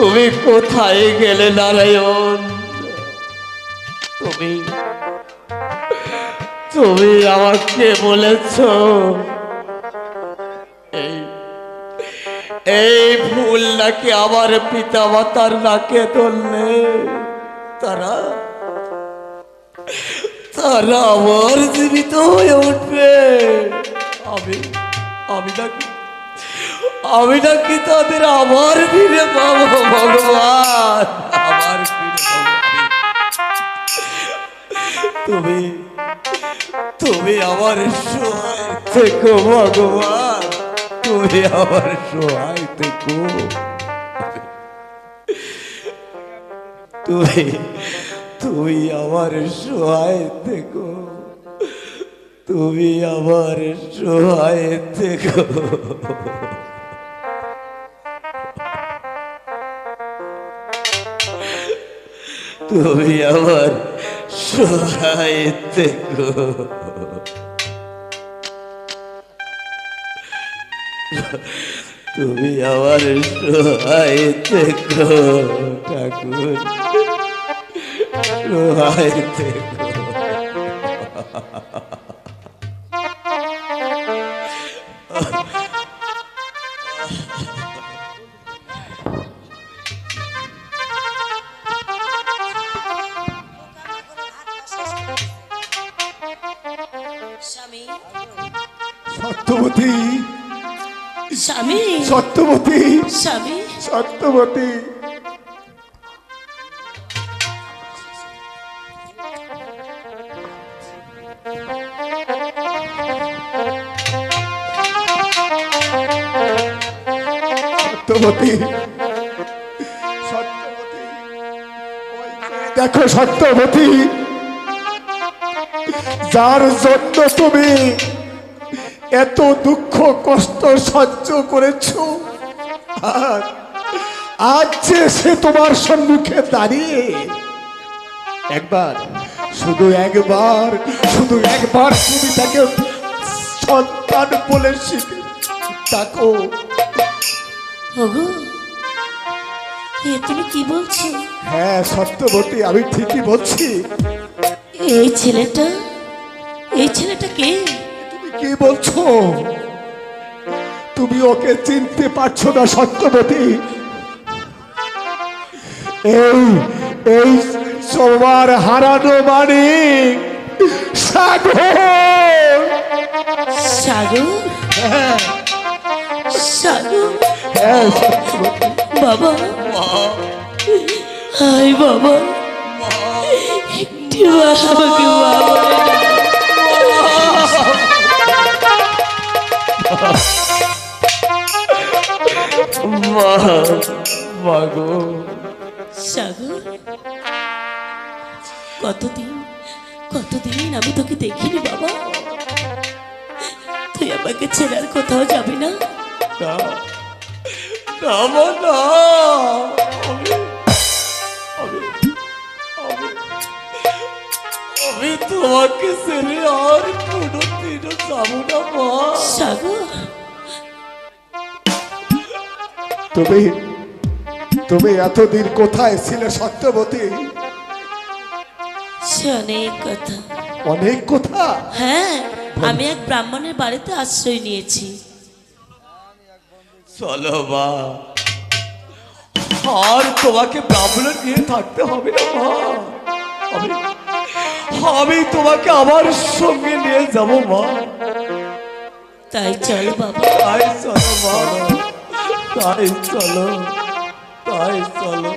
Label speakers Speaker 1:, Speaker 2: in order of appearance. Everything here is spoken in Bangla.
Speaker 1: তুমি কোথায় গেলে নারায়ণ? তুমি তুমি আমাকে বলেছ এই এই ফুল নাকি আমার পিতা মাতার নাকে ধরলে তারা তারা আমার জীবিত হয়ে উঠবে। আমি আমি নাকি আমি নাকি তাদের আবার ফিরে পাবো ভগবান, আবার ফিরে পাবো। তুমি তুমি আমার সহায় থেকো ভগবান, তুমি আমার সহায় থেকো। তুমি তুমি আমার সহায় থেকো, তুমি আমার সহায় থেকো। তুমি আমার সহায় থেকো। তুমি আমার সহায় থেকো ঠাকুর, সহায় থেকো।
Speaker 2: সত্যবতী,
Speaker 3: স্বামী,
Speaker 2: সত্যবতী,
Speaker 3: স্বামী,
Speaker 2: সত্যবতী। সত্যবতী, সত্যবতী, ওই যে দেখো সত্যবতী, যার জন্য তুমি এত দুঃখ কষ্ট সহ্য করেছো, আর আজ যে সে তোমার সম্মুখে দাঁড়িয়ে একবার শুধু একবার তুমি তাকে সন্তান বলে শিখে ডাকো।
Speaker 3: ওগো, এ তুমি কি বলছো?
Speaker 2: হ্যাঁ সত্যবতী, আমি ঠিকই বলছি।
Speaker 3: এই ছেলেটা কে?
Speaker 2: তুমি কি বলছো? তুমি ওকে চিনতে পারছো না সত্যবতী? এই এই সবার হারানো মানিক সাগর।
Speaker 3: সাগর,
Speaker 2: হ্যাঁ
Speaker 3: সাগর,
Speaker 2: হ্যাঁ সত্যবতী।
Speaker 3: বাবা, হাই বাবা, একটি আমাকে মা বলে ডাক।
Speaker 1: মা, মা গো।
Speaker 3: সাগর, কতদিন আমি তোকে দেখিনি বাবা। তুই আমাকে ছেড়ে আর কোথাও যাবি না?
Speaker 1: না, না মা, না। আমি আমি- আমি তোমাকে ছেড়ে আর কোনোদিনও যাবো না মা।
Speaker 3: সাগর,
Speaker 2: তুমি তুমি এতদিন কোথায় ছিলে সত্যবতী?
Speaker 3: সে অনেক কথা।
Speaker 2: অনেক কথা।
Speaker 3: হ্যাঁ, আমি এক ব্রাহ্মণের বাড়িতে আশ্রয় নিয়েছি।
Speaker 1: চলো মা, আর তোমাকে ব্রাহ্মণের নিয়ে থাকতে হবে না মা। আমি আমি তোমাকে আমার সঙ্গে নিয়ে যাব মা।
Speaker 3: তাই চল বাবা।
Speaker 1: তাই চলো মা, তাই চলো, তাই চলো।